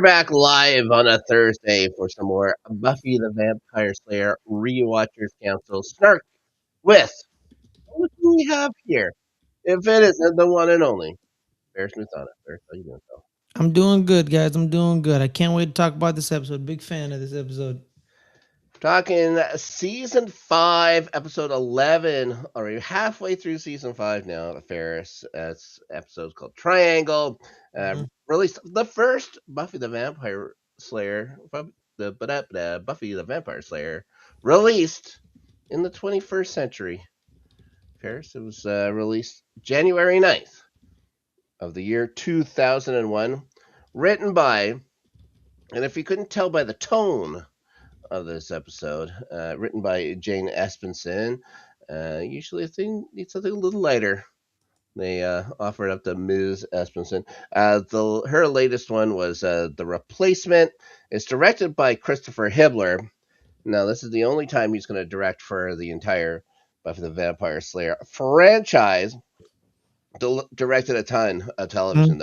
we're back live on a Thursday for some more Buffy the Vampire Slayer Rewatchers Council snark with what do we have here? If it isn't the one and only Bear Smith on it. Bear, how you doing, Phil? I'm doing good, guys. I'm doing good. I can't wait to talk about this episode. Big fan of this episode. Talking season 5, episode 11. Already halfway through season 5 now. Ferris. It's episode called Triangle. Mhm. Released the first Buffy the Vampire Slayer. Buffy the Vampire Slayer released in the 21st century. Ferris. It was released January 9th of the year 2001. Written by, and if you couldn't tell by the tone of this episode, written by Jane Espenson. Usually, a thing needs something a little lighter. They offered up to Ms. Espenson. Her latest one was The Replacement. It's directed by Christopher Hibbler. Now, this is the only time he's going to direct for the entire Buffy the Vampire Slayer franchise. Directed a ton of television, Mhm.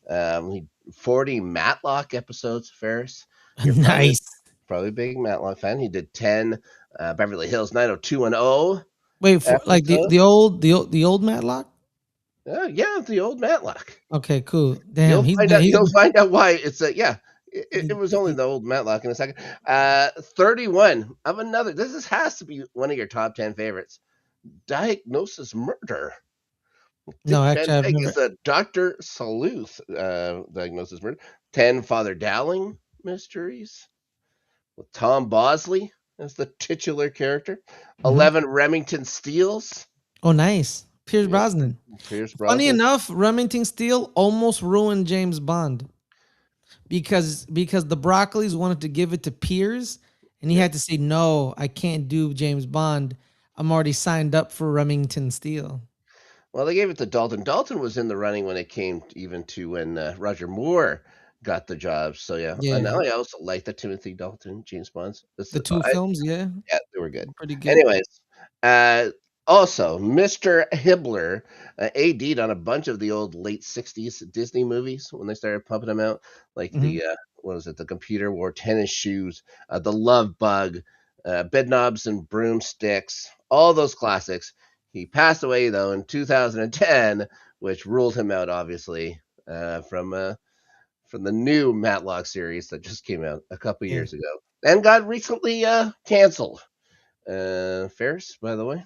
though. 40 Matlock episodes, Ferris. You're probably Nice. Probably a big Matlock fan. He did 10 Beverly Hills 90210 Wait, for like the episodes. the old the old the old Matlock. Yeah, the old Matlock. Okay, cool. Damn, he's been he's You'll find out why it's yeah. It he, was only he, the old Matlock in a second. 31 of another. Has to be one of your top 10 favorites. Diagnosis Murder. Dick no, Van actually, I've Dyke never. is a Dr. Sleuth. Diagnosis Murder. 10 Father Dowling Mysteries with Tom Bosley as the titular character. Mhm. 11 Remington Steels. Oh, nice. Pierce Yeah, Brosnan. Pierce Funny Brosnan. enough, Remington Steele almost ruined James Bond because the Broccolis wanted to give it to Pierce, and he Yeah. had to say no. I can't do James Bond. I'm already signed up for Remington Steele. Well, they gave it to Dalton. Dalton was in the running when it came even to when Roger Moore got the job. So yeah, and Yeah. I also like the Timothy Dalton James Bonds. The two films, yeah, Yeah, they were good. pretty good. Anyways, uh, also Mr. Hibbler AD'd on a bunch of the old late '60s Disney movies when they started pumping them out, like Mhm. the what was it? The Computer Wore Tennis Shoes, The Love Bug, Bed Knobs and Broomsticks, all those classics. He passed away though in 2010, which ruled him out obviously from the new Matlock series that just came out a couple Yeah. years ago and got recently canceled. Ferris, by the way,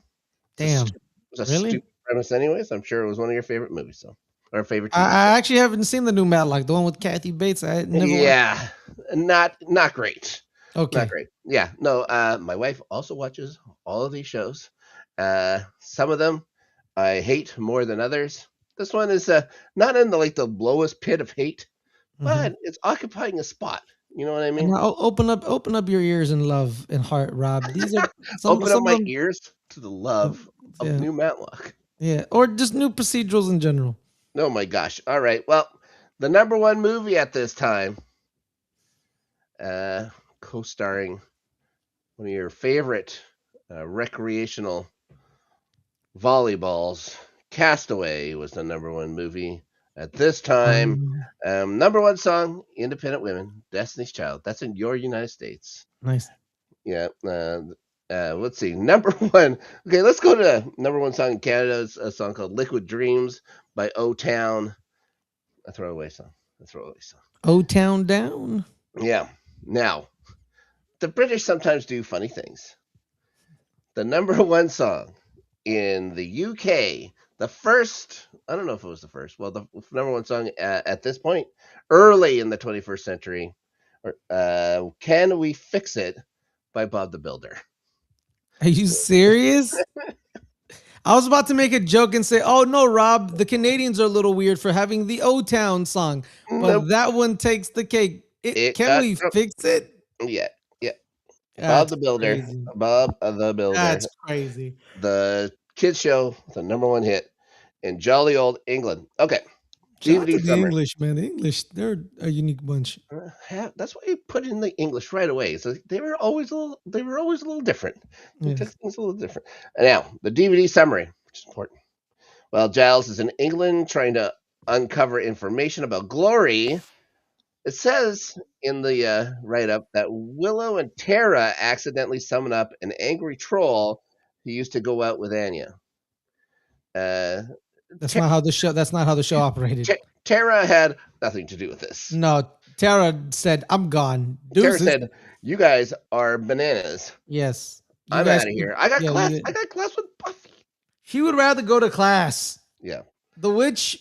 Damn. it's a Really? stupid premise, anyways. I'm sure it was one of your favorite movies, so or favorite I, TV show. I actually haven't seen the new Matlock, the one with Kathy Bates. I never watched. Yeah, not great, not Okay. great. Yeah, no. My wife also watches all of these shows. Some of them I hate more than others. This one is not in the the lowest pit of hate, Hmm. but it's occupying a spot. You know what I And mean? now open up your ears and love and heart, Rob. These are some Open up some of my them. ears to the love of Yeah, new Matlock. yeah, or just new procedurals in general. Oh my gosh. All right. Well, the number one movie at this time, uh, co starring one of your favorite recreational volleyballs, Castaway was the number one movie at this time. Um, Number one song, Independent Women, Destiny's Child. That's in your United States. nice. Yeah. Let's see. Number one. Okay, let's go to number one song in Canada. It's a song called Liquid Dreams by O Town. A throwaway song. A throwaway song. O Town Down. Yeah. Now, the British sometimes do funny things. The number one song in the UK, the first, I don't know if it was the first, well, the number one song at this point, early in the 21st century, Can We Fix It by Bob the Builder. Are you serious? I was about to make a joke and say, "Oh no, Rob, the Canadians are a little weird for having the O Town song," Nope. but that one takes the cake. It Can got, we fix it? yeah, yeah. Bob That's the Builder. crazy. Bob the Builder. That's crazy. The kids show, the number one hit in jolly old England. Okay. Shout out to DVD the summary. English, man. The English, they're a unique bunch. That's why you put in the English right away. So they were always a little different. They took Yes. things a little different. And now the DVD summary, which is important. Well, Giles is in England trying to uncover information about Glory, It says in the write up that Willow and Tara accidentally summon up an angry troll who used to go out with Anya. Uh, That's Ta- not how the show. That's not how the show operated. Tara had nothing to do with this. No, Tara said, "I'm gone. Tara Deuces." said, "You guys are bananas. Yes, you I'm guys out of could. here. I got Yeah, class. I got class with Buffy." he would rather go to class. Yeah, The witch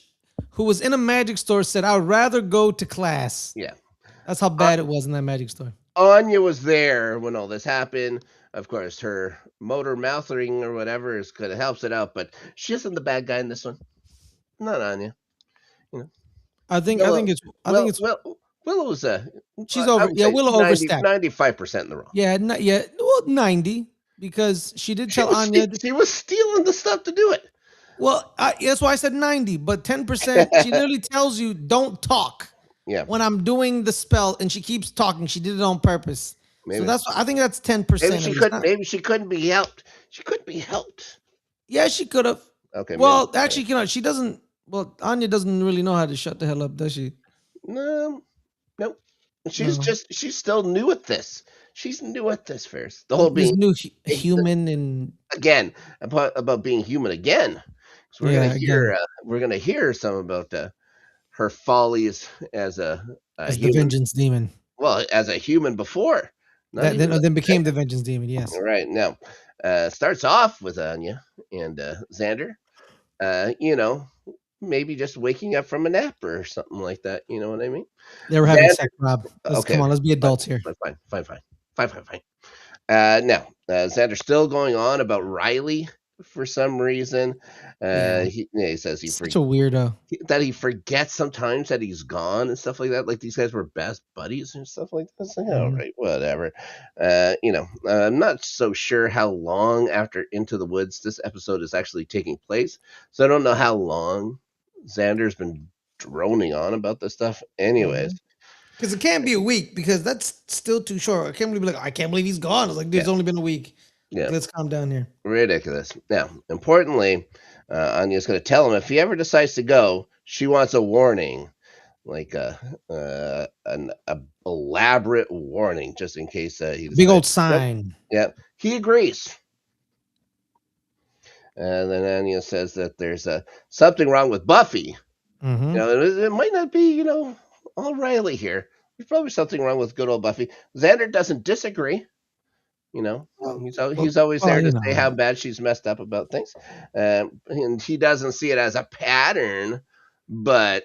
who was in a magic store said, "I'd rather go to class." yeah. That's how bad it was in that magic store. Anya was there when all this happened. Of course, her motor mouthing or whatever is kind of helps it out, but she isn't the bad guy in this one. Not Anya. You know, I think. I Willow. think it's. I think Well, it's. well, Willow's She's I over. would Yeah, say Willow overstepped. 95% in the wrong. Yeah, not yet. Well, 90 because she did tell Anya. She was stealing the stuff to do it. Well, that's why I said 90, but 10%. She literally tells you don't talk Yeah, when I'm doing the spell, and she keeps talking. She did it on purpose. So maybe. that's. I think that's 10% at least. Maybe she couldn't be helped. She couldn't be helped. Yeah, she could have. Okay, maybe. Well, actually, she doesn't. Well, Anya doesn't really know how to shut the hell up, does she? No, no. No. She's still new at this. She's new at this, Ferris. The whole This being new human and again about being human again. So yeah, again we're gonna hear some about her follies as a as the human. vengeance demon. Well, as a human before, not That even then became the vengeance demon. Yes. right now. Starts off with Anya and Xander. You know, maybe just waking up from a nap or something like that. You know what I mean? They were having Xander, sex, Rob. okay, Come on, let's be fine, adults here. fine. Now, Xander's still going on about Riley for some reason. Yeah. He says Such a weirdo. that he forgets sometimes that he's gone and stuff like that. Like these guys were best buddies and stuff like that. Like, all right, whatever. I'm not so sure how long after Into the Woods this episode is actually taking place. So I don't know how long Xander's been droning on about this stuff. Anyways. Because it can't be a week because that's still too short. I can't believe I can't believe he's gone. It's like it's only been a week. Yeah. Let's calm down here. Ridiculous. Now, importantly, Anya's going to tell him if he ever decides to go, she wants a warning, like an elaborate warning, just in case he big old decides. sign. Yeah, he agrees. And then Anya says that there's something wrong with Buffy. Mm-hmm. It might not be all Riley here. There's probably something wrong with good old Buffy. Xander doesn't disagree. He's always there to say how bad she's messed up about things, and he doesn't see it as a pattern, but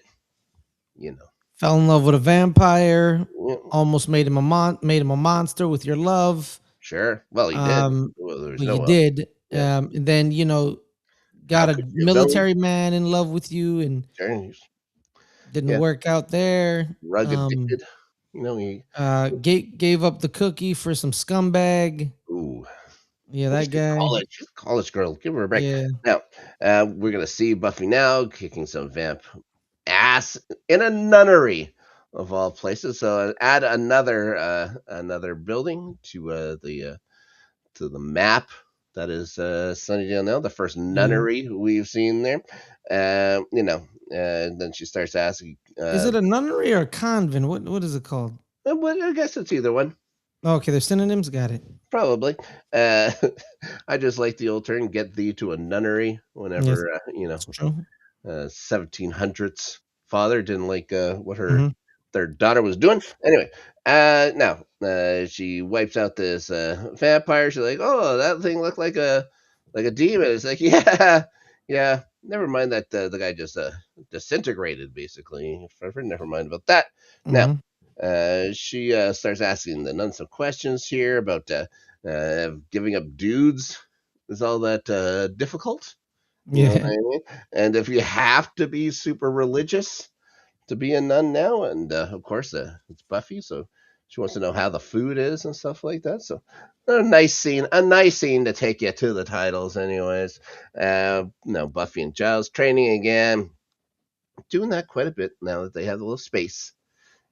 fell in love with a vampire, almost made him a monster with your love. Sure, well he did. Well, you did. Yeah. And then got a military man in love with you, and didn't work out there. Rug addicted. He gave up the cookie for some scumbag. Ooh. Yeah, that guy. College girl. Give her a break. Yeah. Now, we're going to see Buffy now kicking some vamp ass in a nunnery of all places. So add another building to the map that is Sunnydale now. The first nunnery we've seen there. And then she starts asking. Is it a nunnery or a convent? What is it called? I guess it's either one. Okay, they're synonyms. Got it. Probably. I just like the old term, get thee to a nunnery whenever, 1700s father didn't like what their daughter was doing. Anyway, now she wipes out this vampire. She's like, oh, that thing looked like a demon. It's like, yeah. Never mind that the guy just disintegrated, basically. Never mind about that. Now, she starts asking the nun some questions here about giving up dudes. Is all that difficult? You know what I mean? And if you have to be super religious to be a nun now, and of course it's Buffy, so she wants to know how the food is and stuff like that. So a nice scene to take you to the titles, anyways. Buffy and Giles training again, doing that quite a bit now that they have a little space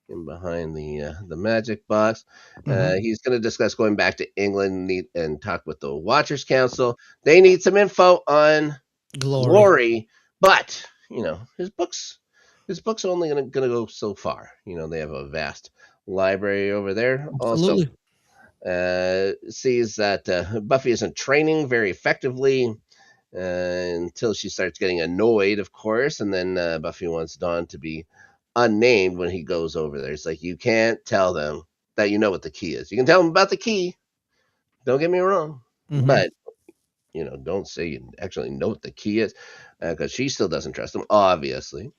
in behind the magic box. He's going to discuss going back to England and talk with the Watchers Council. They need some info on Glory, but his books his book's only going to go so far. They have a vast library over there. Also, Absolutely. sees that Buffy isn't training very effectively until she starts getting annoyed, of course. And then Buffy wants Dawn to be unnamed when he goes over there. It's like, you can't tell them that you know what the key is. You can tell them about the key. Don't get me wrong. Mm-hmm. But, don't say you actually know what the key is because she still doesn't trust him, obviously.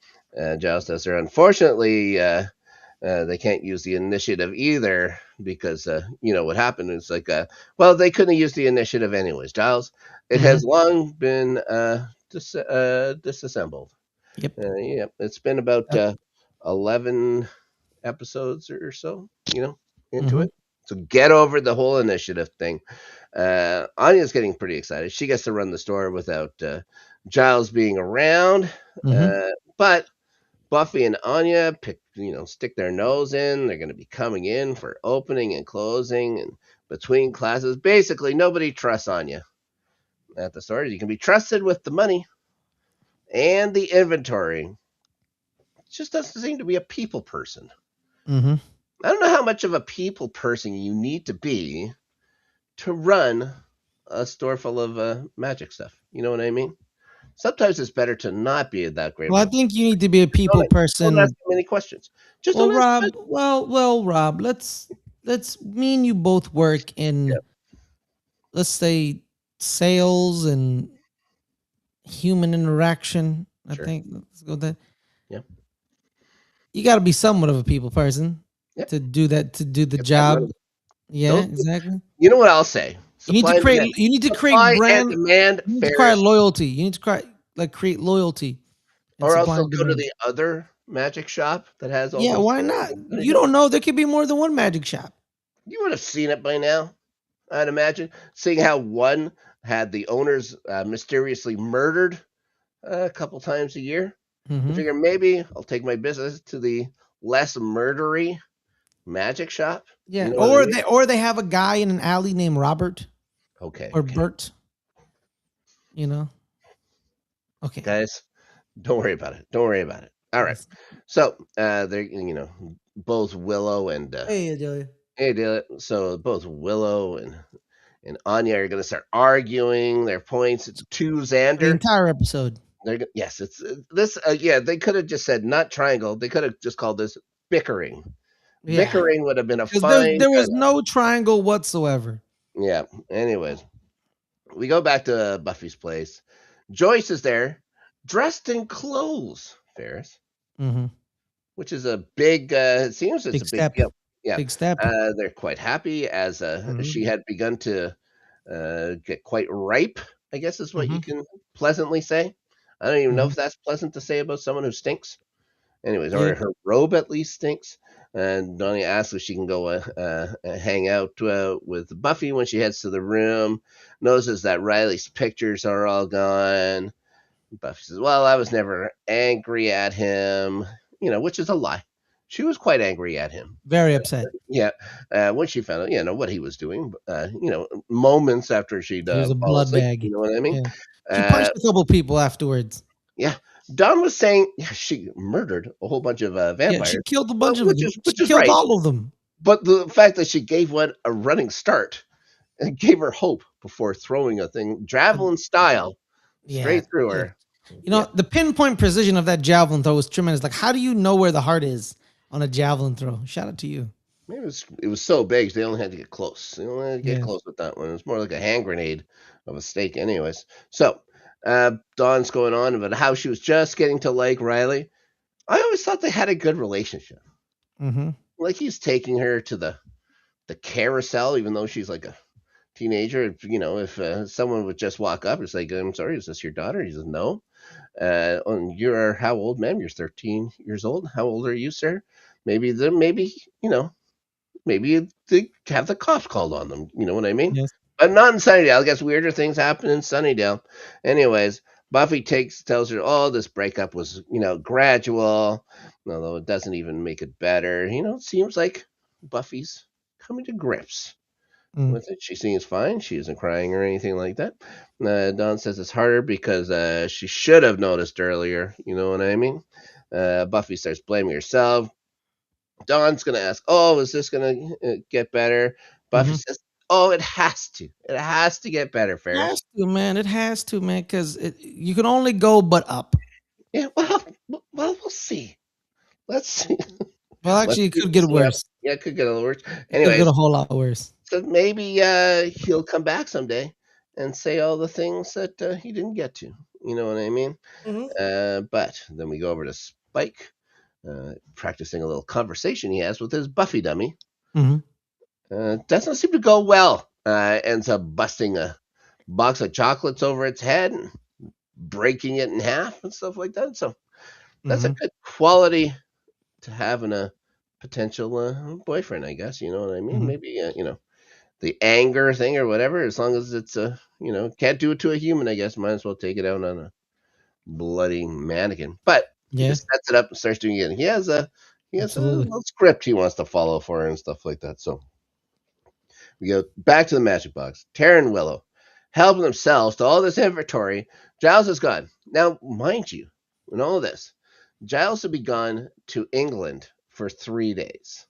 Giles does her. Unfortunately, they can't use the initiative either because what happened is like well, they couldn't use the initiative anyways, Giles. It Mm-hmm. has long been disassembled. Yep. Yeah, it's been about Yep. 11 episodes or so, into Mm-hmm. it. So get over the whole initiative thing. Anya's getting pretty excited. She gets to run the store without Giles being around. Mm-hmm. uh, but Buffy and Anya stick their nose in. They're going to be coming in for opening and closing and between classes. Basically, nobody trusts Anya at the store. You can be trusted with the money and the inventory. Just doesn't seem to be a people person. Mm-hmm. I don't know how much of a people person you need to be to run a store full of magic stuff. You know what I mean? Sometimes it's better to not be that great of Well, I a. think you need to be a people Don't ask person. too many questions. Just Well, don't ask. Rob. Rob. Let's me and you both work in, Yeah, let's say, sales and human interaction. I sure. think let's go that. Yeah, You got to be somewhat of a people person yeah. to do that, to do the Get that job. money. Yeah, Those. exactly. You know what I'll say? You need to Supply and create. demand. You need to create Supply and brand. demand, You need to create Ferris. loyalty. You need to create loyalty and Or supply also and go to demand. the other magic shop that has all Yeah, those why not? money You shops. don't know. There could be more than one magic shop. You would have seen it by now, I'd imagine. Seeing how one had the owners mysteriously murdered a couple times a year. I Hmm. figure maybe I'll take my business to the less murdery magic shop. You Yeah, know what I or mean? they have a guy in an alley named Robert Okay, or okay. Bert. You know. Okay. Guys, don't worry about it. Don't worry about it. All right. Yes. So they're both Willow and Hey, Adelia. hey, so both Willow and Anya are going to start arguing their points to For the Xander. entire episode. Yes, it's this. Yeah, they could have just said not triangle. They could have just called this bickering. Yeah, Bickering would have been a because fine there was title. no triangle whatsoever. Yeah. Anyways, we go back to Buffy's place. Joyce is there, dressed in clothes. Ferris, Hmm. which is a big. It seems it's Big a big step. deal. Yeah. Big step. They're quite happy as Hmm. she had begun to get quite ripe. I guess is what you Hmm. can pleasantly say. I don't even know Hmm. if that's pleasant to say about someone who stinks. Anyways, Yeah. or her robe at least stinks. And Donnie asks if she can go hang out with Buffy when she heads to the room. Notices that Riley's pictures are all gone. Buffy says, "Well, I was never angry at him," which is a lie. She was quite angry at him. Very upset. Yeah, when she found out, what he was doing, moments after she'd He was a fall blood asleep. bag. You know what I mean? Yeah. She Uh, punched a couple people afterwards. yeah, Don was saying she murdered a whole bunch of Yeah, she vampires, killed a bunch of which them. is She which is killed right. all of them. But the fact that she gave one a running start and gave her hope before throwing a thing Uh, javelin style Yeah. straight through Yeah. her. You Yeah, know, the pinpoint precision of that javelin throw was tremendous. Like, how do you know where the heart is on a javelin throw? Shout out to you. maybe it was so big they only had to get close. They only had to get Yes. close with that one. It was more like a hand grenade of a stake, anyways. So Dawn's going on about how she was just getting to like Riley. I always thought they had a good relationship. Mm-hmm. Like he's taking her to the carousel, even though she's like a teenager. If someone would just walk up and say, "I'm sorry, is this your daughter?" He says, "No." You're how old, ma'am? You're 13 years old. How old are you, sir? Maybe maybe they have the cops called on them. You know what I mean? Yes. But not in Sunnydale. I guess weirder things happen in Sunnydale. Anyways, Buffy tells her, "Oh, this breakup was gradual, although it doesn't even make it better." It seems like Buffy's coming to grips Mm. with it. She seems fine. She isn't crying or anything like that. Dawn says it's harder because she should have noticed earlier. You know what I mean? Buffy starts blaming herself. Dawn's gonna ask, "Oh, is this gonna get better?" Buffy Mm-hmm. says, "Oh, it has to. It has to get better, It Ferris." has to, man. It has to, man, because you can only go but up. Yeah, well, we'll see. Let's see. Well, Let's actually, it keep could get this up. worse. Yeah, it could get a little worse. It could get Anyways, a whole lot worse. so maybe he'll come back someday and say all the things that he didn't get to. You know what I mean? Mm-hmm. But then we go over to Spike, practicing a little conversation he has with his Buffy dummy. Mm-hmm. Doesn't seem to go well. Ends up busting a box of chocolates over its head and breaking it in half and stuff like that. So that's a Mm-hmm. good quality to have in a potential boyfriend, I guess. You know what I mean? Mm-hmm. Maybe the anger thing or whatever. As long as it's can't do it to a human, I guess. Might as well take it out on a bloody mannequin. But he Yeah, just sets it up and starts doing it. He has a absolutely. little script he wants to follow for her and stuff like that. So we go back to the magic box. Tara and Willow helping themselves to all this inventory. Giles is gone. Now, mind you, in all of this, Giles will be gone to England for 3 days,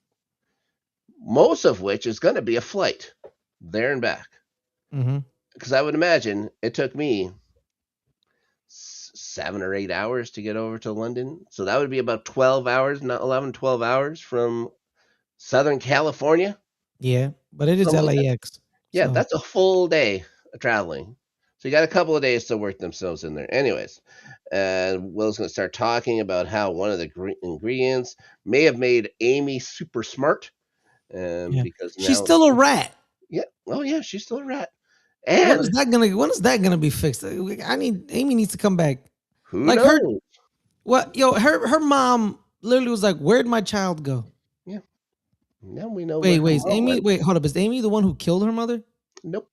most of which is going to be a flight there and back. Mm-hmm. Because I would imagine it took me 7 or 8 hours to get over to London. So that would be about 12 hours, not 11, 12 hours from Southern California. Yeah, but it is Something like that. LAX, Yeah, so that's a full day of traveling. So you got a couple of days to work themselves in there. Anyways, Will's going to start talking about how one of the ingredients may have made Amy super smart. yeah, Because she's now, still a rat. yeah, oh yeah, she's still a rat. When is And that gonna? When is that gonna be fixed? I need Amy needs to come back. who Like her, knows? what? Yo, her mom literally was like, "Where'd my child go?" Yeah, now we know Wait, where her wait, is mom Amy? went. Wait, hold up. Is Amy the one who killed her mother? Nope.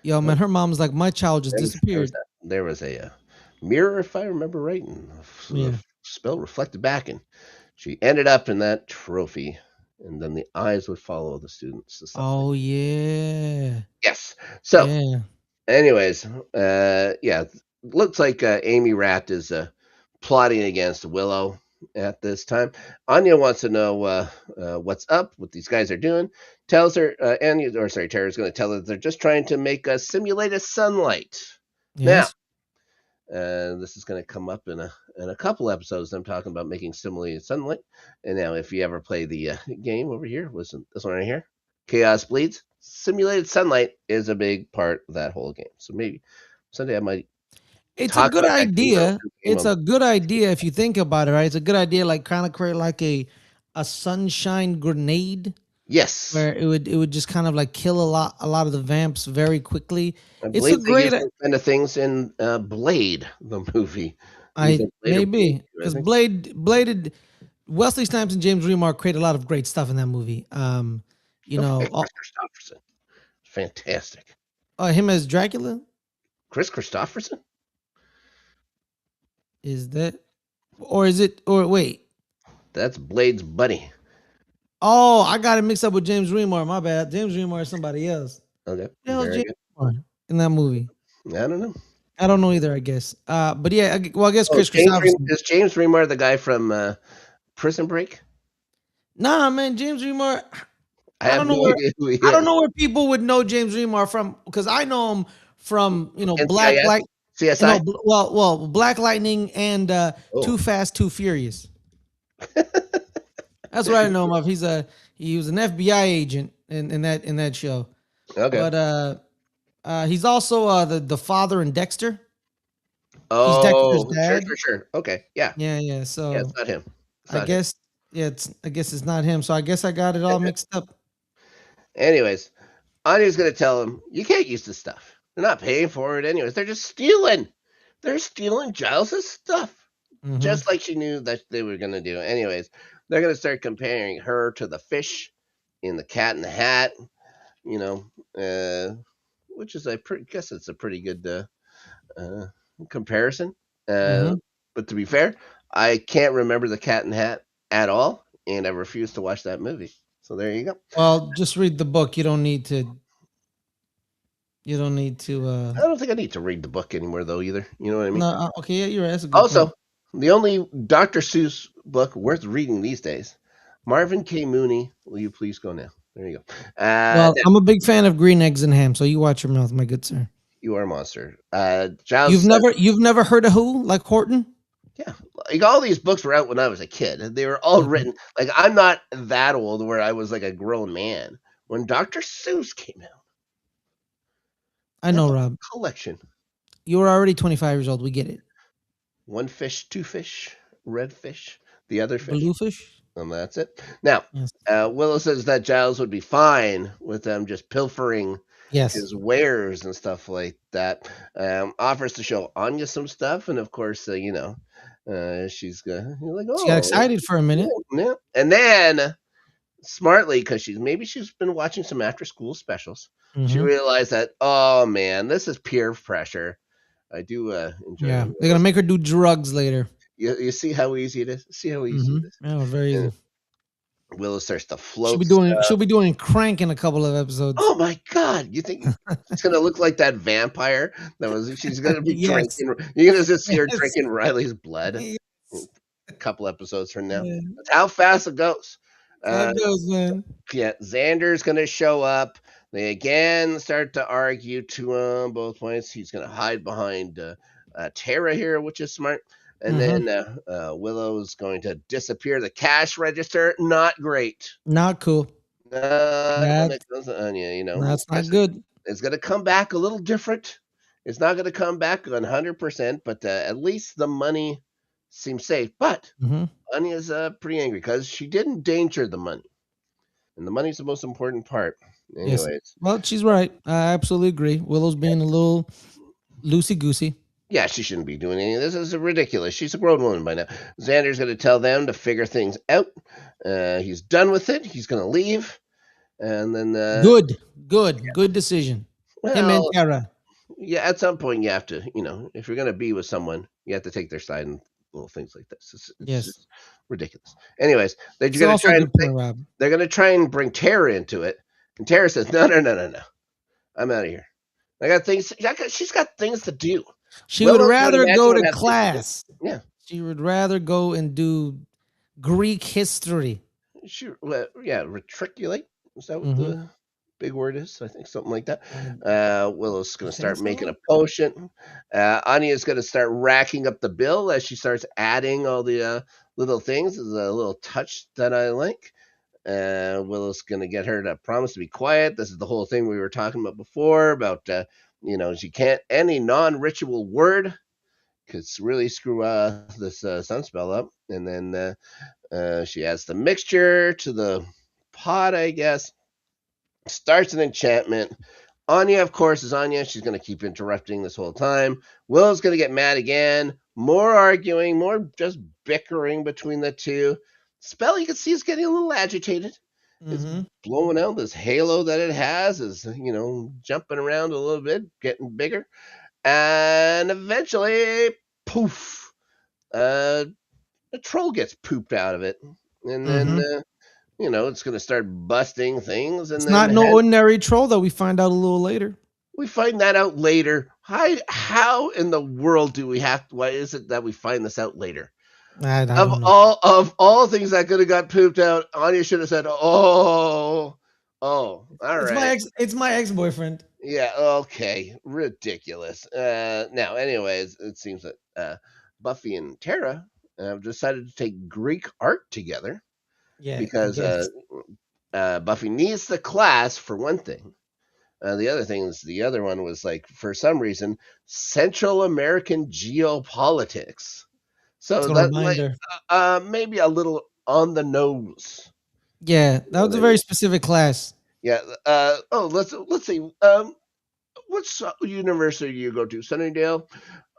Yo, man, Nope. her mom's like, my child just There was disappeared. a mirror, if I remember right, and the Yeah. spell reflected back, and she ended up in that trophy. And then the eyes would follow the students to stuff like Oh yeah, yes. So, yeah. anyways, yeah, looks like Amy Rat is plotting against Willow at this time. Anya wants to know what's up, what these guys are doing. Tells her, Tara's going to tell her they're just trying to make a simulated sunlight. Now, Yes. this is going to come up in a couple episodes. I'm talking about making simulated sunlight. And now, if you ever play the game over here, listen, this one right here, Chaos Bleeds. Simulated sunlight is a big part of that whole game. So maybe someday I might It's a talk good about that game idea. It's on. a good idea if you think about it, right? It's a good idea, like kind of create like a sunshine grenade Yes, where it would just kind of like kill a lot of the vamps very quickly. I It's a believe they great use those kind of things in Blade, the movie. I Using Blade or Blade maybe 2, I because think. Wesley Snipes and James Remar create a lot of great stuff in that movie. You Don't know, forget Chris Christopherson. Fantastic. him as Dracula Chris Christopherson? is that, or is it, or wait, That's Blade's buddy. oh, I got it mixed up with James Remar. My bad. James Remar is somebody else. Okay, The hell is very James good. Remar in that movie? I don't know. I don't know either. I guess. But yeah, well, I guess Oh, Chris Christopherson. Is James Remar the guy from Prison Break? Nah, man, James Remar. I I have don't know no where idea who he I don't is. know where people would know James Remar from because I know him from Black NCIS? Light, CSI? Black Lightning and Oh, Too Fast, Too Furious. That's what I know him of. He was an FBI agent in that show. okay. But he's also the father in Dexter. He's Dexter's Oh, sure, dad. sure, sure. Okay, yeah. Yeah, yeah. Yeah, it's So not him. It's I not him. guess I guess it's not him. So I guess I got it all mixed up. Anyways, Anya's gonna tell him, you can't use this stuff. They're not paying for it anyways. They're just stealing. They're stealing Giles's stuff. Hmm. Just like she knew that they were gonna do. Anyways, they're gonna start comparing her to the fish in the Cat in the Hat, you know, which is guess it's a pretty good uh, comparison. Uh, Hmm. but to be fair, I can't remember the Cat in the Hat at all, and I refuse to watch that movie. So there you go. Well, just read the book. You don't need to. You don't need to. I don't think I need to read the book anymore, though, either. You know what I mean? No. Okay. Yeah, you're right. That's a good point. Also, the only Dr. Seuss book worth reading these days, Marvin K. Mooney. Will you please go now? There you go. Well, Now, I'm a big fan of green eggs and ham, so you watch your mouth, my good sir. you are a monster. Giles, You've never heard of who like Horton? yeah, like all these books were out when I was a kid. They were all Okay. written. Like I'm not that old where I was like a grown man when Dr. Seuss came out. I That's know, a Rob. collection. You were already 25 years old. We get it. One fish, two fish, red fish, the other fish. Bluefish. And that's it. Now, Yes. Willow says that Giles would be fine with them just pilfering Yes. his wares and stuff like that. Offers to show Anya some stuff, and of course, she's gonna you're like, She got oh, excited for a minute. yeah. And then smartly, because she's been watching some after school specials, she Hmm. realized that oh man, this is peer pressure. I do enjoy Yeah, them. they're gonna make her do drugs later. You see how easy it is. See how easy Hmm. it is. Yeah, very And easy. Willow starts to She'll float be doing. stuff. She'll be doing crank in a couple of episodes. Oh my god! You think she's gonna look like that vampire that was? She's gonna be Yes. drinking. You're gonna just see her Yes. drinking Riley's blood. Yes. A couple episodes from now. Yeah. That's how fast it goes. That's how Uh, it goes, man. yeah, Xander's gonna show up. They again start to argue to both points. He's gonna hide behind Tara here, which is smart. And Hmm. then Willow's going to disappear the cash register. Not great. Not cool. Not when That it comes to Anya, that's not Guess good. it's going to come back a little different. It's not going to come back 100%, but at least the money seems safe. But Hmm. Anya's pretty angry because she did endanger the money. And the money's the most important part. Yes. Anyways, Well, she's right. I absolutely agree. Willow's being a little loosey goosey. yeah, she shouldn't be doing any of this. This is ridiculous. She's a grown woman by now. Xander's going to tell them to figure things out. He's done with it. He's going to leave. And then, Good decision. Him and well, Tara. yeah, at some point you have to, if you're going to be with someone, you have to take their side and little things like this. It's Yes. just ridiculous. Anyways, they're It's going to also a try and good point, Rob. they're going to try and bring Tara into it, and Tara says, "No, no, no, no, no, I'm out of here. I got things. She's got things to do. She would Willow's going rather imagine go what to have things to do. class. Yeah, She would rather go and do Greek history. yeah, retriculate. Is that what Hmm. the big word is? I think something like that. You Willow's going to think start making so? a potion. Anya's going to start racking up the bill as she starts adding all the little things. There's a little touch that I like. Willow's going to get her to promise to be quiet. This is the whole thing we were talking about before about, she can't, any non ritual word could really screw this sunspell up. And then she adds the mixture to the pot, I guess. Starts an enchantment. Anya, of course, is Anya. She's going to keep interrupting this whole time. Willow's going to get mad again. More arguing, more just bickering between the two. Spell, you can see, is getting a little agitated. It's Hmm. blowing out. This halo that it has is, jumping around a little bit, getting bigger. And eventually, poof, a troll gets pooped out of it. And then, Hmm. it's going to start busting things. And It's then not no ordinary troll that we find out a little later. we find that out later. How in the world do we have? Why is it that we find this out later? I Of don't know. all things that could have got pooped out, Anya should have said, "Oh, all right, It's my ex boyfriend. yeah, okay, ridiculous." Now, anyways, it seems that Buffy and Tara have decided to take Greek art together Yeah, I because guess. Buffy needs the class for one thing. The other one was like, for some reason, Central American geopolitics. It's So a that like reminder. maybe a little on the nose. Yeah, You that know was what a I very mean? specific class. Yeah. Let's see. What university do you go to? Sunnydale.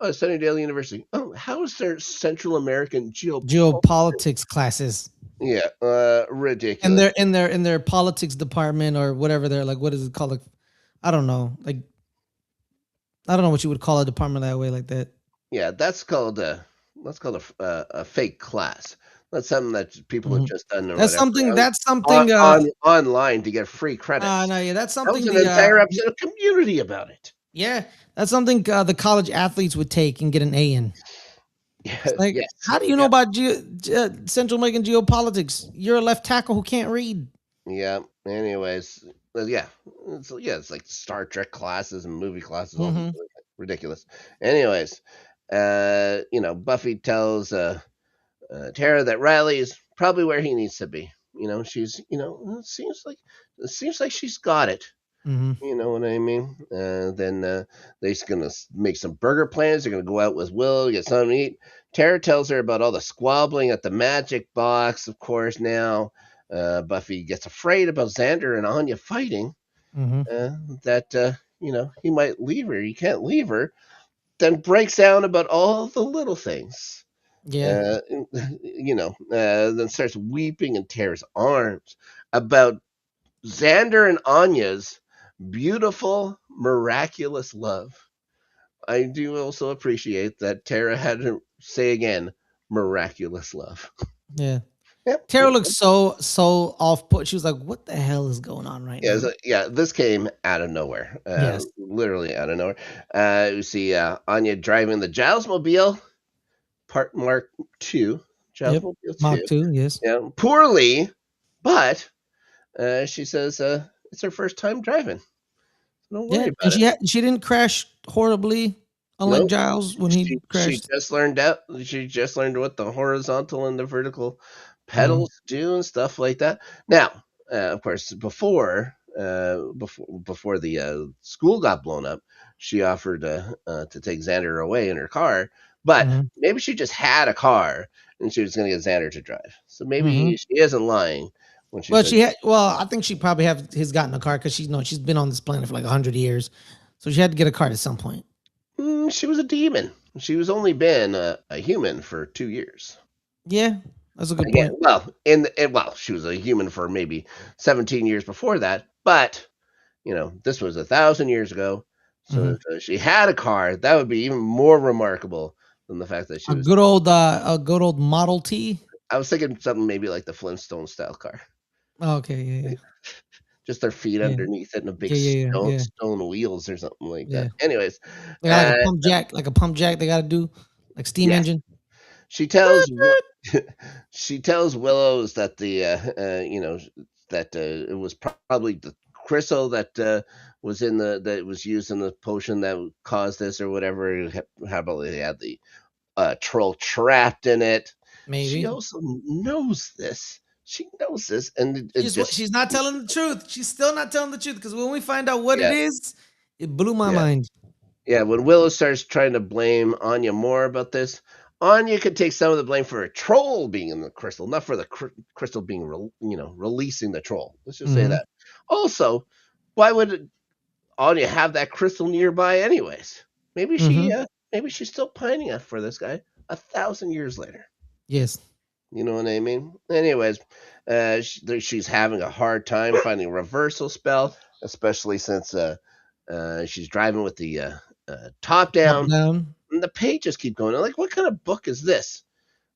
Sunnydale University. Oh, how is there Central American geopolitics? Geopolitics classes. Yeah. And Ridiculous. they're in their politics department or whatever they're like, what is it called? Like, I don't know. Like, I don't know what you would call a department that way like that. Yeah, that's called a fake class. That's something that people have just done or That's whatever something. That's something. online to get free credits. No, yeah, that's That was something. an entire episode of Community about it. Yeah, that's something the college athletes would take and get an A in. It's Yeah, like, yes. how do you know Yeah. about Central American geopolitics? You're a left tackle who can't read. Yeah. Anyways, yeah. It's like Star Trek classes and movie classes, all Hmm. ridiculous. Anyways, Buffy tells Tara that Riley is probably where he needs to be. She's, it seems like she's got it. Hmm. You know what I mean? Then they're gonna make some burger plans. They're gonna go out with Will, get something to eat. Tara tells her about all the squabbling at the magic box. Of course, now Buffy gets afraid about Xander and Anya fighting. Hmm. That he might leave her. He can't leave her. Then breaks down about all the little things. Yeah, Uh, then starts weeping in Tara's arms about Xander and Anya's beautiful, miraculous love. I do also appreciate that Tara had to say again, miraculous love. yeah. Yep. Tara looks so off put. She was like, "What the hell is going on right Yeah, now?" this came out of nowhere. Yes. Literally out of nowhere. We see Anya driving the Giles Mobile, part Mark 2. Giles Yep. Mobile Mach 2. 2. Yes. Yeah, poorly, but she says it's her first time driving. Don't worry Yeah, and about it. she didn't crash horribly, unlike No, Giles when he she crashed. just learned out. She just learned what the horizontal and the vertical Mhm. pedals do and stuff like that. Now, of course, before the school got blown up, she offered to take Xander away in her car. But Mhm. maybe she just had a car and she was going to get Xander to drive. So maybe Mhm. she isn't lying when she Well, says I think she probably has gotten a car because she's been on this planet for like 100 years, so she had to get a car at some point. she was a demon. She was only been a human for 2 years. Yeah, that's a good Again, point. she was a human for maybe 17 years before that, but this was 1,000 years ago. So Mhm. if she had a car, that would be even more remarkable than the fact that she was. A good old Model T. I was thinking something maybe like the Flintstone style car, Oh, okay, yeah, just their feet yeah, underneath it and a big yeah, yeah, yeah, yeah, stone wheels or something like yeah. that. Anyways, They got uh, like a pump jack. They got to do like steam yes, engine. she tells she tells Willows that it was probably the crystal that was in that was used in the potion that caused this or whatever. How about they had the troll trapped in it? She Maybe also knows this. She knows this, and it just she's not telling the truth. She's still not telling the truth because when we find out what it yeah is, it blew my yeah mind. yeah. When Willow starts trying to blame Anya more about this, Anya could take some of the blame for a troll being in the crystal, not for the crystal being releasing the troll. Let's just say Hmm. that. Also, why would Anya have that crystal nearby anyways? Maybe she Hmm. maybe she's still pining out for this guy 1,000 years later. Yes. You know what I mean? Anyways, she's having a hard time finding a reversal spell, especially since she's driving with the top Top down, down. and the pages keep going. I'm like, what kind of book is this?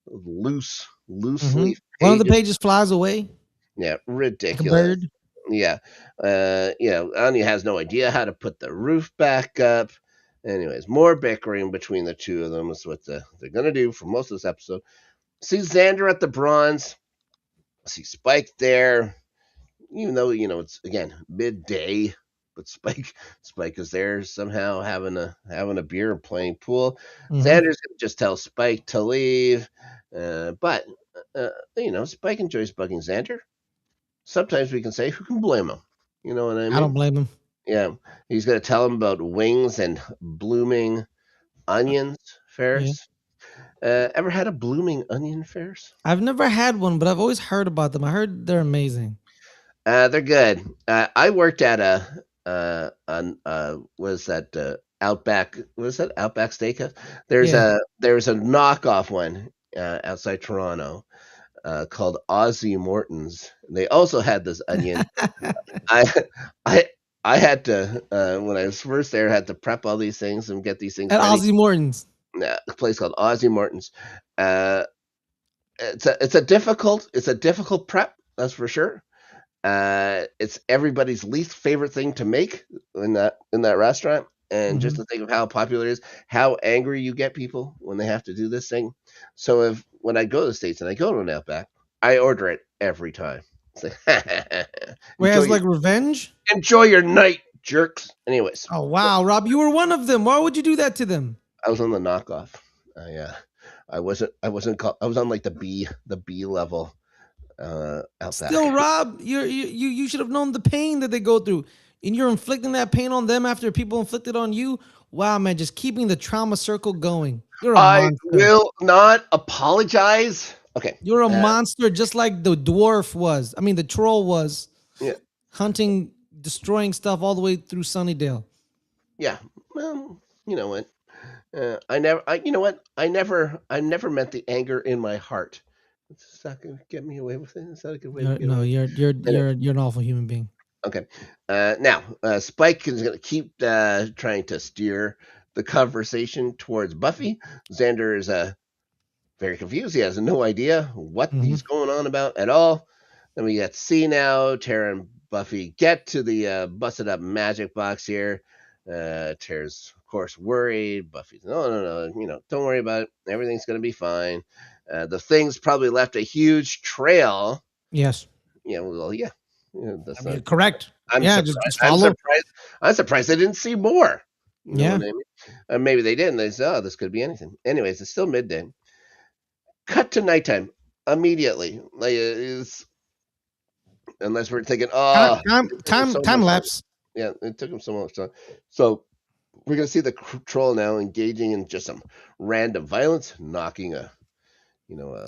Loose Hmm. leaf One of the pages. pages flies away Yeah, like a ridiculous. bird. Yeah, Anya has no idea how to put the roof back up. Anyways, more bickering between the two of them is what they're gonna do for most of this episode. See Xander at the bronze. See Spike there, even though it's again midday, but Spike is there somehow having a beer, playing pool. Hmm. Xander's gonna just tell Spike to leave, but Spike enjoys bugging Xander. Sometimes we can say, who can blame him? You know what I I don't mean? blame him. Yeah, he's gonna tell him about wings and blooming onions. Yeah. Ferris, ever had a blooming onion, Ferris? I've never had one, but I've always heard about them. I heard they're amazing. They're good. I worked at was that Outback? Was that Outback Steakhouse? Yeah. There's a knockoff one outside Toronto called Aussie Morton's. They also had this onion. I I I had to when I was first there, had to prep all these things and get these things At ready. Ozzy Morton's. A place called Aussie Morton's. Uh, it's a difficult prep, that's for sure. It's everybody's least favorite thing to make in that restaurant. And just Hmm. to think of how popular it is, how angry you get people when they have to do this thing. So if when I go to the States and I go to an Outback, I order it every time. It's like, Wait, as like revenge? enjoy your night, jerks. Anyways, Oh wow, Rob, you were one of them. Why would you do that to them? I was on the knockoff. I was on like the B level Still, Outback. Rob, you should have known the pain that they go through, and you're inflicting that pain on them after people inflicted on you. Wow, man, just keeping the trauma circle going. You're a I monster. will not apologize. Okay. You're a monster, just like the dwarf was. I mean, the troll was Yeah. hunting, destroying stuff all the way through Sunnydale. Yeah. Well, you know what? You know what? I never meant the anger in my heart. Is that gonna get me away with it? Is that a good way to You're, get away no, with it? you're an awful human being. Okay. Now, Spike is going to keep trying to steer the conversation towards Buffy. Xander is very confused. He has no idea what Hmm. he's going on about at all. Then we get to see now Tara and Buffy get to the busted up magic box here. Tara's, of course, worried. Buffy's, no, don't worry about it. Everything's going to be fine. The thing's probably left a huge trail. Yes, Yeah, well, yeah. I That's mean not. correct. I'm Yeah, surprised. just follow. I'm surprised I didn't see more. You know Yeah, what I mean? Maybe they didn't. They said, "Oh, this could be anything." Anyways, it's still midday. Cut to nighttime immediately. Like it's unless we're thinking, time oh, time it took him time so time much time. lapse. Yeah, it took him so much time. So we're gonna see the troll now engaging in just some random violence, knocking a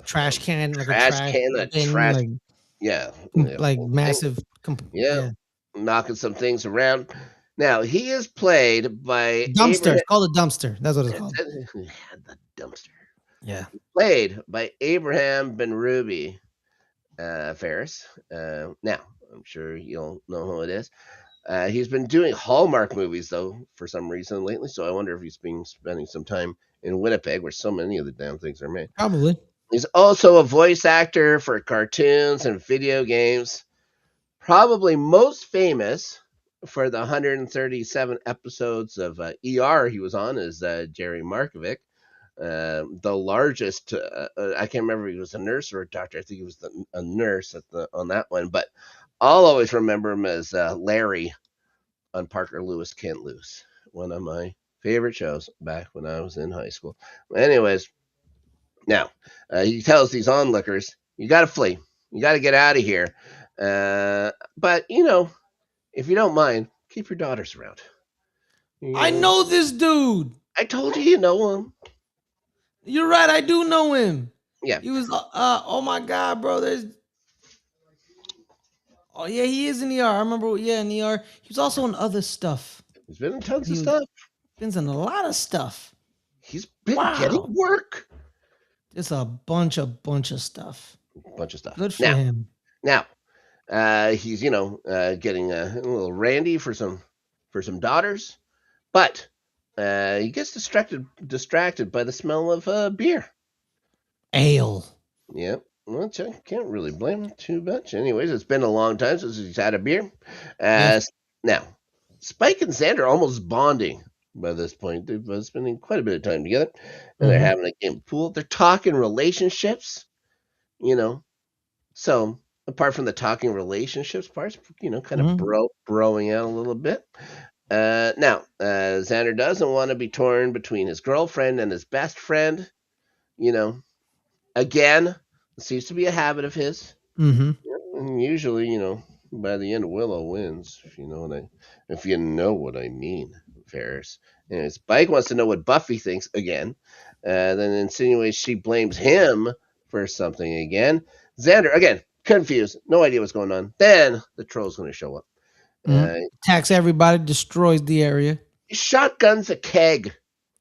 Trash can, like a trash trash can, bin, yeah, like thing. massive. Yeah, Yeah, knocking some things around. Now he is played by dumpster. Abraham. It's called a dumpster. That's what it's called. The dumpster. Yeah. Played by Abraham Ben Ruby Ferris. Now, I'm sure you'll know who it is. He's been doing Hallmark movies, though, for some reason lately, so I wonder if he's been spending some time in Winnipeg, where so many of the damn things are made. Probably. He's also a voice actor for cartoons and video games, probably most famous for the 137 episodes of ER he was on as Jerry Markovic. The largest, I can't remember if he was a nurse or a doctor. I think he was a nurse on that one, but I'll always remember him as Larry on Parker Lewis Can't Lose, one of my favorite shows back when I was in high school. Anyways, now he tells these onlookers, "You got to flee. You got to get out of here." But if you don't mind, keep your daughters around. I know this dude. I told you know him. You're right. I do know him. Yeah, He was. Oh my god, bro. There's. Oh yeah, he is in ER. I remember. Yeah, in ER. He was also in other stuff. he's been in tons of He was stuff. been in a lot of stuff. He's been getting Wow. work. It's a bunch of stuff. Bunch of stuff. Good for him. Now, he's getting a little randy for some daughters, but he gets distracted by the smell of beer. Ale. Yeah, which I can't really blame him too much. Anyways, it's been a long time since he's had a beer. Yes. Now, Spike and Xander are almost bonding by this point. They've been spending quite a bit of time together, and they're Hmm. having a game of pool. They're talking relationships, you know. So apart from the talking relationships parts, kind of Hmm. broing out a little bit. Now, Xander doesn't want to be torn between his girlfriend and his best friend. You know, again, it seems to be a habit of his. Hmm. And usually, by the end, Willow wins. If you know what I mean, Ferris. And Spike wants to know what Buffy thinks again. Then insinuates she blames him for something again. Xander again confused, no idea what's going on. Then the troll's going to show up. Uh, Attacks everybody. Destroys the area. he shotguns a keg,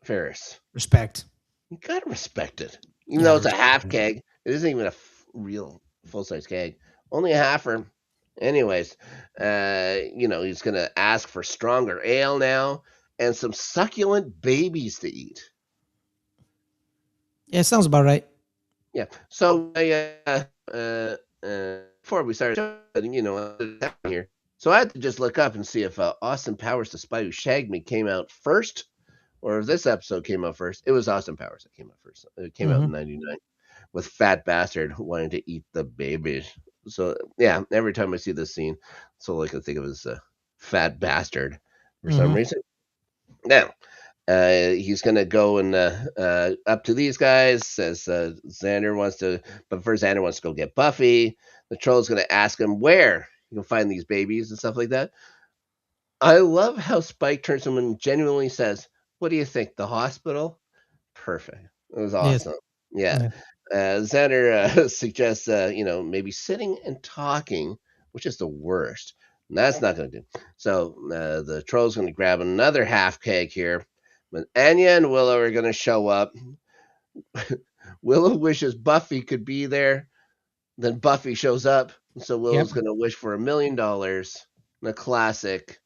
Ferris. Respect. You gotta respect it, even You though gotta it's a respect half it. keg. It isn't even a real full size keg. Only a halfer. Anyways, he's gonna ask for stronger ale now and some succulent babies to eat. Yeah, sounds about right. Yeah. So before we started, here. So I had to just look up and see if Austin Powers, the Spy Who Shagged Me, came out first, or if this episode came out first. It was Austin Powers that came out first. It came out Mm-hmm. in '99 with Fat Bastard wanting to eat the babies. So yeah, every time I see this scene, that's all I can think of is Fat Bastard for some Mm-hmm. reason. Now, he's gonna go and up to these guys. Says Xander wants to, but first Xander wants to go get Buffy. The troll's gonna ask him where you can find these babies and stuff like that. I love how Spike turns to him and genuinely says, "What do you think? The hospital?" Perfect. It was Yes. awesome. Yeah. Yeah. Xander suggests, maybe sitting and talking, which is the worst. That's not going to do. So the troll's going to grab another half keg here. But Anya and Willow are going to show up. Willow wishes Buffy could be there. Then Buffy shows up. So Yep. Willow's going to wish for $1 million. The classic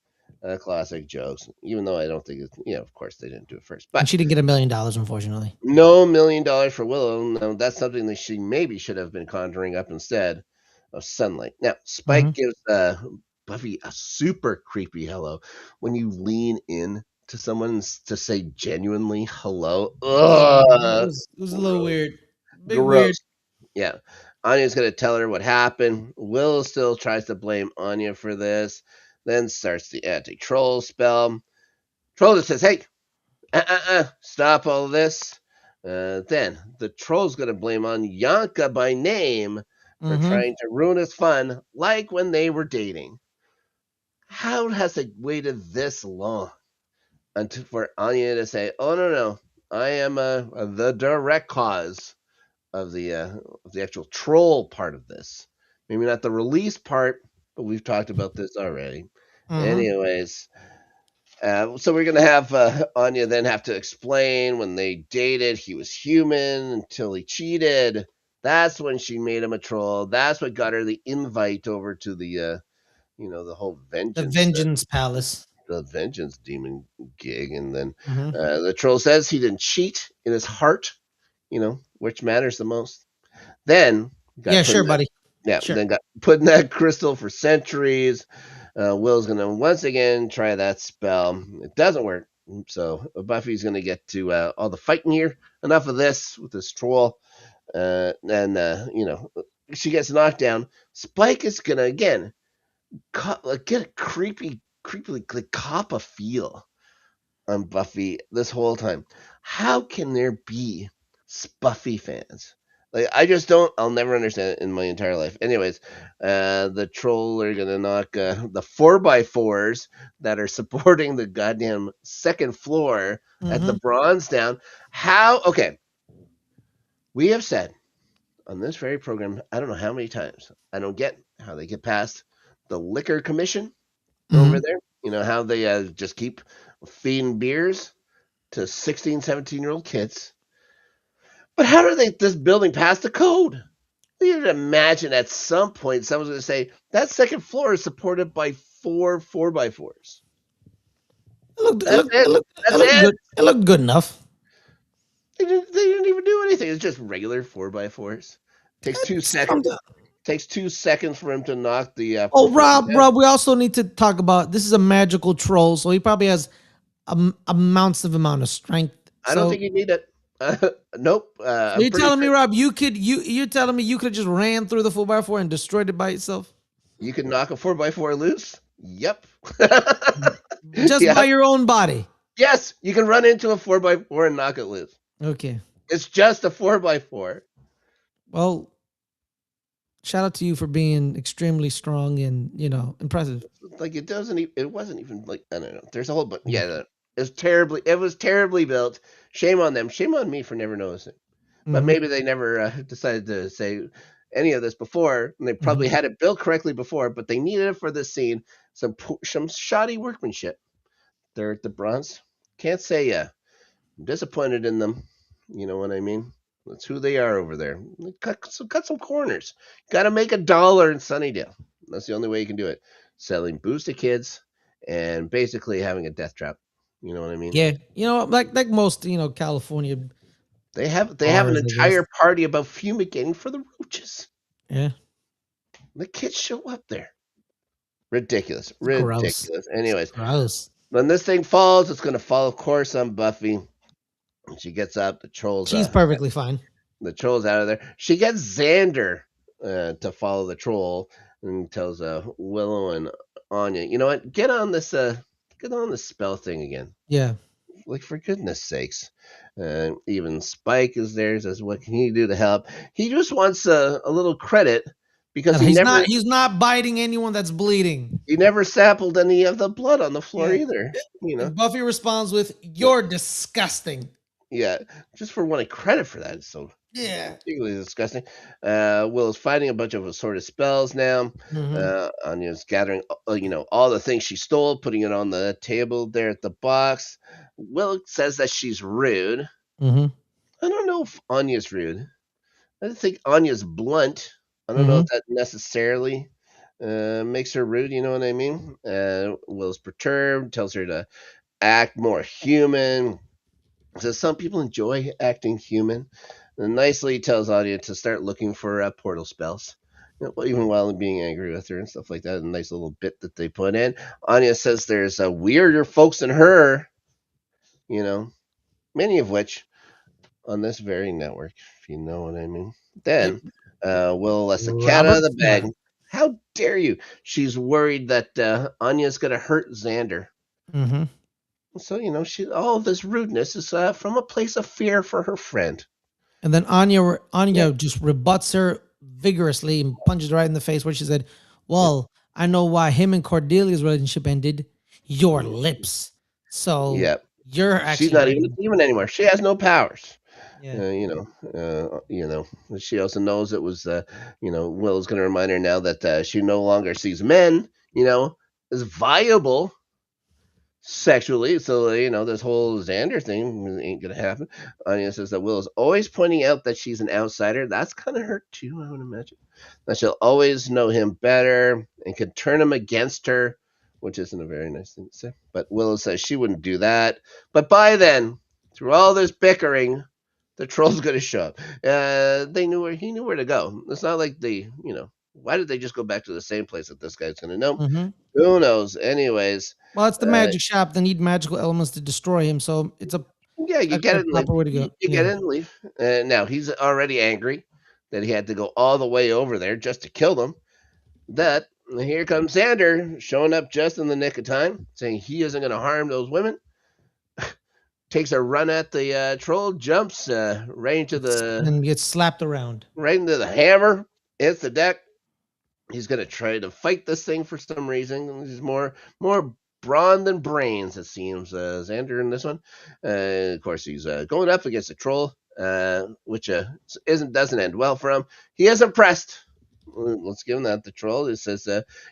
jokes. Even though I don't think it's, of course they didn't do it first. And But she didn't get $1 million, unfortunately. no $1 million for Willow. No, that's something that she maybe should have been conjuring up instead of sunlight. Now, Mm-hmm. Spike gives Buffy a super creepy hello. When you lean in to someone to say genuinely hello, ugh, It was a little gross. weird. Big weird. Gross. Yeah. Anya's going to tell her what happened. Will still tries to blame Anya for this, then starts the anti troll spell. Troll just says, hey, stop all this. Then the troll's going to blame on Yanka by name for Mm-hmm. trying to ruin his fun, like when they were dating. How has it waited this long until for Anya to say, "Oh no, I am the direct cause of the actual troll part of this. Maybe not the release part, but we've talked about this already." Mm-hmm. Anyways, so we're gonna have Anya then have to explain when they dated he was human until he cheated. That's when she made him a troll. That's what got her the invite over to the whole The vengeance Vengeance Palace. the vengeance demon gig. And then Mm-hmm. the troll says he didn't cheat in his heart. Which matters the most. Then Yeah, got put in sure, that. buddy. Yeah, Sure. then got put in that crystal for centuries. Will's gonna once again try that spell. It doesn't work. So Buffy's gonna get to all the fighting here. Enough of this with this troll. And she gets knocked down. Spike is gonna again get a creepily like cop a feel on Buffy this whole time. How can there be Buffy fans? Like I just don't. I'll never understand it in my entire life. Anyways, the troll are gonna knock the 4x4s that are supporting the goddamn second floor at the Mm-hmm. bronze down. How? Okay, we have said on this very program, I don't know how many times. I don't get how they get past the liquor commission over Mm-hmm. there. You know how they just keep feeding beers to 16, 17-year-old kids. But how do they this building pass the code? You can imagine at some point someone's going to say that second floor is supported by four by fours. That's it. It That's looked it. good. It looked good enough. They didn't even do anything. It's just regular four by fours. Takes 2 seconds. Takes 2 seconds for him to knock the Oh, floor down. Rob, we also need to talk about this is a magical troll, so he probably has a massive amount of strength. I don't So, think you need it. Nope. so I'm you're pretty telling me, sure Rob, you're telling me you could have just ran through the 4x4 and destroyed it by itself you can knock a 4x4 loose. Yep. just by Yep. your own body. Yes, you can run into a 4x4 and knock it loose. Okay. It's just a 4x4. Well, shout out to you for being extremely strong and impressive. Like it doesn't. It wasn't even like I don't know. There's a whole bunch. Yeah, it was terribly built. Shame on them. Shame on me for never noticing. But Mm-hmm. maybe they never decided to say any of this before, and they Mm-hmm. probably had it built correctly before, but they needed it for this scene. Some shoddy workmanship. They're at the bronze. Can't say I'm disappointed in them. You know what I mean? That's who they are over there. Cut some corners. Got to make $1 in Sunnydale. That's the only way you can do it. Selling booze to kids and basically having a death trap. You know what I mean? Yeah, like most California They have an Bars, I guess. entire party about fumigating for the roaches. Yeah. The kids show up there. Ridiculous. Gross. Ridiculous. Anyways, Gross. when this thing falls, it's gonna fall, of course, on Buffy. When she gets up, She's perfectly fine. the troll's out of there. She gets Xander to follow the troll and tells Willow and Anya, you know what? Get on this spell thing again. Yeah. Like for goodness sakes. Even Spike is there. Says, "What can he do to help?" He just wants a little credit because And he's not biting anyone that's bleeding. he never sampled any of the blood on the floor Yeah. either. You know, And Buffy responds with, "You're disgusting." yeah, just for wanting credit for that. It's so Yeah. particularly disgusting. Willow's fighting a bunch of assorted spells now. Mm-hmm. Anya's gathering, all the things she stole, putting it on the table there at the box. Willow says that she's rude. Mm-hmm. I don't know if Anya's rude. I think Anya's blunt. I don't know Mm-hmm. if that necessarily makes her rude. You know what I mean? Willow's perturbed, tells her to act more human. Says some people enjoy acting human. And nicely tells Anya to start looking for portal spells. Even while being angry with her and stuff like that. A nice little bit that they put in. Anya says there's weirder folks than her. You know, many of which on this very network, if you know what I mean. Yep. Then Will lets the cat out Robert of the bag. Smith. How dare you? She's worried that Anya's going to hurt Xander. Mm-hmm. So, all this rudeness is from a place of fear for her friend. And then Yeah, Anya just rebuts her vigorously and punches her right in the face where she said, yeah, "Well, I know why him and Cordelia's relationship ended. Your lips. So yeah. you're She's actually not even a rude." demon anymore. She has no powers. Yeah. She also knows it was, Will's going to remind her now that she no longer sees men, as viable sexually. So, this whole Xander thing ain't going to happen. Anya says that Will is always pointing out that she's an outsider. That's kind of hurt too, I would imagine. That she'll always know him better and can turn him against her, which isn't a very nice thing to say. But Willow says she wouldn't do that. But by then, through all this bickering, the troll's going to show up. He knew where to go. It's not like why did they just go back to the same place that this guy's going to know? Mm-hmm. Who knows? Anyways, Well, it's the uh, magic shop. They need magical elements to destroy him. So it's yeah, you get a it and leave. proper way to You, go. you get Yeah. it and leave. Now he's already angry that he had to go all the way over there just to kill them. That here comes Xander showing up just in the nick of time, saying he isn't going to harm those women. Takes a run at the troll, jumps And gets slapped around. right into the hammer, hits the deck. He's going to try to fight this thing for some reason. He's more brawn than brains, it seems. Xander in this one. Of course, he's going up against a troll, which doesn't end well for him. He is impressed. Let's give him that. The troll. It says,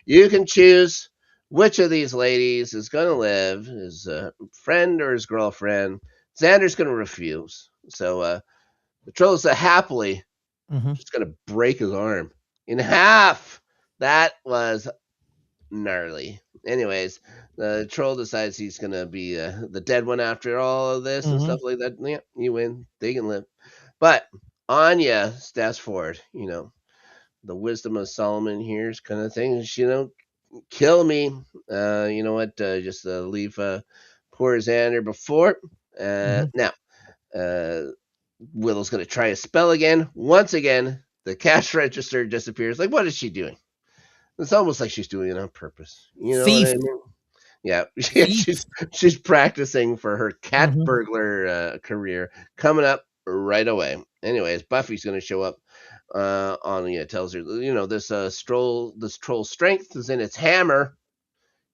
you can choose which of these ladies is going to live, his friend or his girlfriend. Xander's going to refuse. So the troll is happily Mm-hmm. just going to break his arm in half. That was gnarly. Anyways, the troll decides he's going to be the dead one after all of this and Mm-hmm. stuff like that. Yeah, you win. They can live. But Anya steps forward, the wisdom of Solomon here's kind of thing. Kill me. You know what? Just leave poor Xander before. Mm-hmm. Now, uh, Willow's going to try a spell again. Once again, the cash register disappears. Like, what is she doing? It's almost like she's doing it on purpose. You know what I Thief. mean? Yeah, yeah, Thief. she's practicing for her cat Mm-hmm. burglar career coming up right away. Anyways, Buffy's going to show up. Anya tells her, this troll's strength is in its hammer.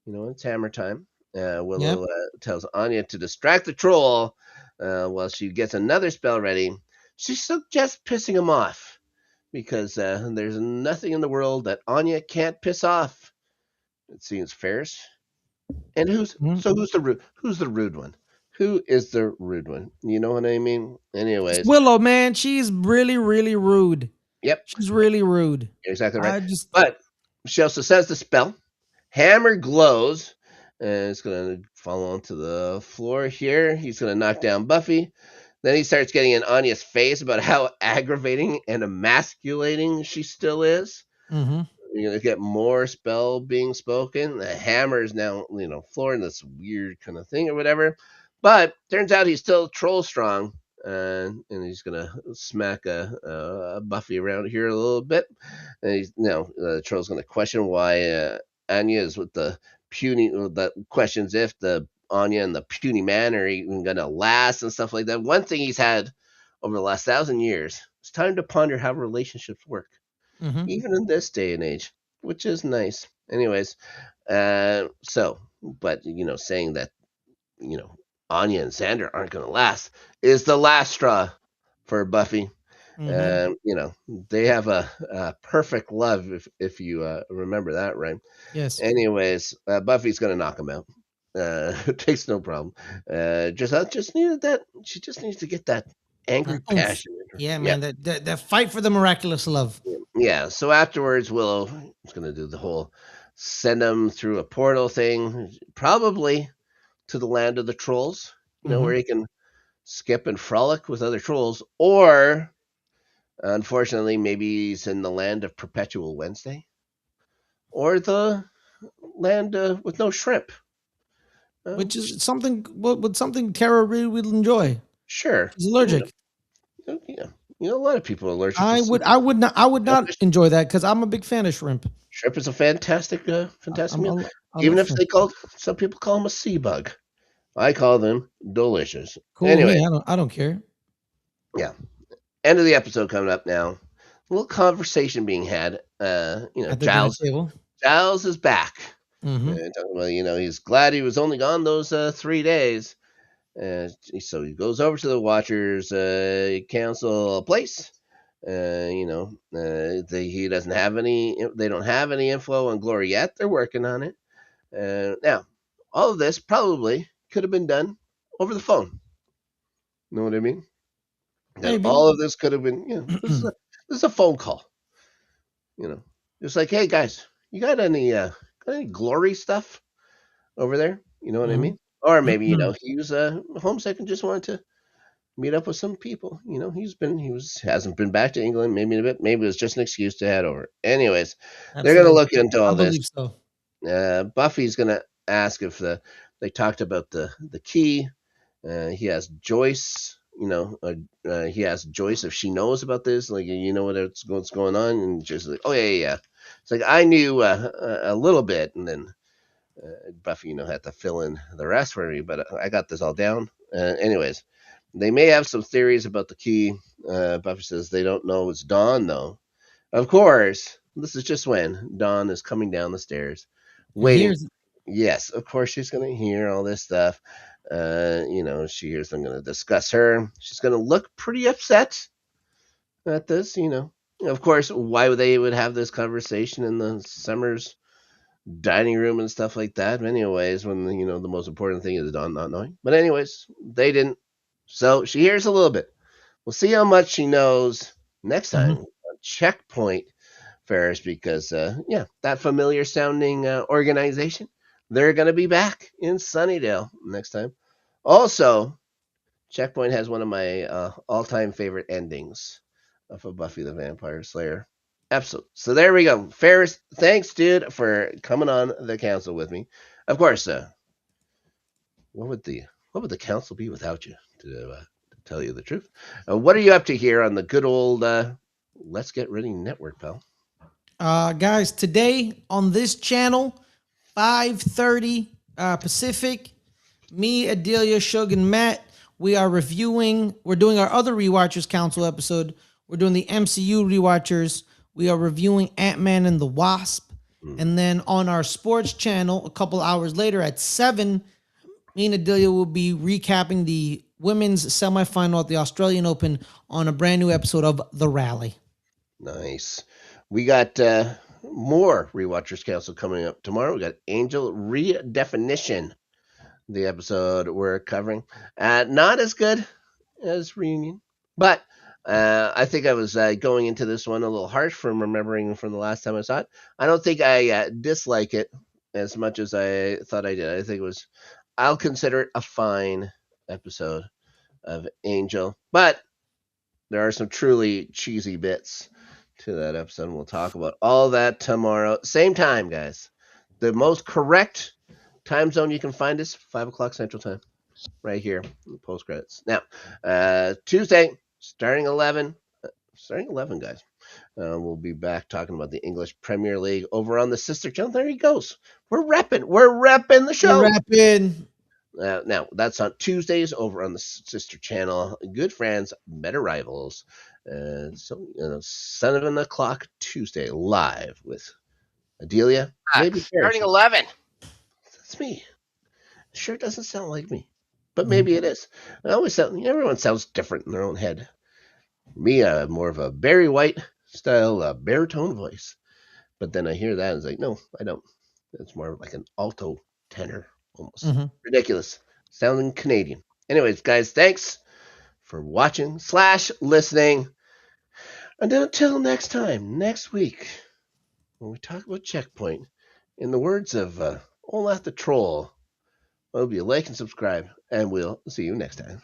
It's hammer time. Yep. Willow tells Anya to distract the troll while she gets another spell ready. She suggests pissing him off because there's nothing in the world that Anya can't piss off. It seems Ferris. And Mm-hmm. who's the rude one? Who is the rude one? You know what I mean? It's Anyways, Willow, man. She's really, really rude. yep, She's really rude. you're exactly right. I just But she also says the spell. Hammer glows, and it's gonna fall onto the floor here. He's gonna knock down Buffy. Then he starts getting in Anya's face about how aggravating and emasculating she still is. Mm-hmm. You're gonna get more spell being spoken. The hammer is now, flooring this weird kind of thing or whatever. But turns out he's still troll strong, and he's gonna smack a Buffy around here a little bit. And he's, the troll's gonna question why Anya is with the puny. That questions if the Anya and the puny man are even gonna last and stuff like that. One thing he's had over the last 1,000 years, it's time to ponder how relationships work Mm-hmm. even in this day and age, which is nice. Anyways, but saying that you know Anya and Xander aren't going to last is the last straw for Buffy. Mm-hmm. They have a perfect love if you remember that, right? Yes. Anyways, Buffy's going to knock him out. It takes no problem. Just needed that. She just needs to get that angry Oomph. passion in her. Yeah, Yeah. man. That fight for the miraculous love. Yeah, so afterwards, Willow is going to do the whole send him through a portal thing, probably to the land of the trolls, Mm-hmm. where he can skip and frolic with other trolls, or unfortunately, maybe he's in the land of Perpetual Wednesday, or the land with no shrimp. Which Which is something what something Kara really would enjoy. sure, She's allergic. a lot of people are allergic to I would not shellfish. enjoy that because I'm a big fan of shrimp. Shrimp is a fantastic meal. I Even love if shrimp. some people call them a sea bug. I call them delicious. Cool with Anyway, me. I don't care. yeah. End of the episode coming up now. A little conversation being had. At the dinner Giles table. Giles is back. Mm-hmm. Talking about, he's glad he was only gone those 3 days. So he goes over to the Watchers Council place. He doesn't have any. They don't have any info on Glory yet. They're working on it. Now, all of this probably could have been done over the phone. Know what I mean? That Maybe. all of this could have been, this is a phone call. You know, just like, hey guys, you got any glory stuff over there? You know what I Mm-hmm. mean? Or maybe he was homesick and just wanted to meet up with some people. Hasn't been back to England maybe in a bit. Maybe it was just an excuse to head over. Anyways, they're gonna Absolutely. look into I all this. believe so. Buffy's gonna ask if they talked about the key. He has Joyce. He asked Joyce if she knows about this. Like, what's going on, and she's like, "Oh yeah. It's like I knew a little bit, and then Buffy, had to fill in the rest for me, but I got this all down. Anyways, they may have some theories about the key. Buffy says they don't know it's Dawn though. Of course, this is just when Dawn is coming down the stairs, And waiting. here's Yes, of course she's going to hear all this stuff. She hears them going to discuss her. She's going to look pretty upset at this. Of course, why they would have this conversation in the Summers dining room and stuff like that. Anyways, when the most important thing is Dawn not knowing. But anyways, they didn't. So she hears a little bit. We'll see how much she knows next time mhm. on Checkpoint Ferris, because that familiar sounding organization, they're going to be back in Sunnydale next time. Also, Checkpoint has one of my all-time favorite endings of a Buffy the Vampire Slayer episode. So there we go. Ferris, thanks, dude, for coming on the council with me. Of course, what would the council be without you? To tell you the truth, what are you up to here on the good old Let's Get Ready Network, pal? Guys, today on this channel, 5:30 Pacific, me, Adelia, Shug, and Matt, we're doing our other Rewatchers Council episode. We're doing the MCU Rewatchers. We are reviewing Ant-Man and the Wasp. Mm, And then on our sports channel, a couple hours later at 7, me and Adelia will be recapping the women's semifinal at the Australian Open on a brand new episode of The Rally. nice. We got more Rewatchers Council coming up tomorrow. We got Angel Redefinition, the episode we're covering. Not as good as Reunion, but I think I was going into this one a little harsh from remembering from the last time I saw it. I don't think I dislike it as much as I thought I did. I think it was, I'll consider it a fine episode of Angel. But there are some truly cheesy bits to that episode, and we'll talk about all that tomorrow. Same time, guys. The most correct time zone you can find is 5 o'clock Central Time, right here in the post credits. Now, Tuesday, starting 11, guys. We'll be back talking about the English Premier League over on the sister channel. There he goes. We're repping the show. We're rapping. Now, that's on Tuesdays over on the sister channel. Good friends, better rivals. So, 7 o'clock Tuesday, live with Adelia. Maybe starting 11. That's me. Sure doesn't sound like me, but maybe it is. Everyone sounds different in their own head. Me, more of a Barry White style baritone voice. But then I hear that and it's like, no, I don't. It's more like an alto tenor, almost. Ridiculous. Sounding Canadian. Anyways, guys, thanks for watching / listening. And until next time, next week, when we talk about Checkpoint, in the words of Olaf the Troll, I hope you like and subscribe, and we'll see you next time.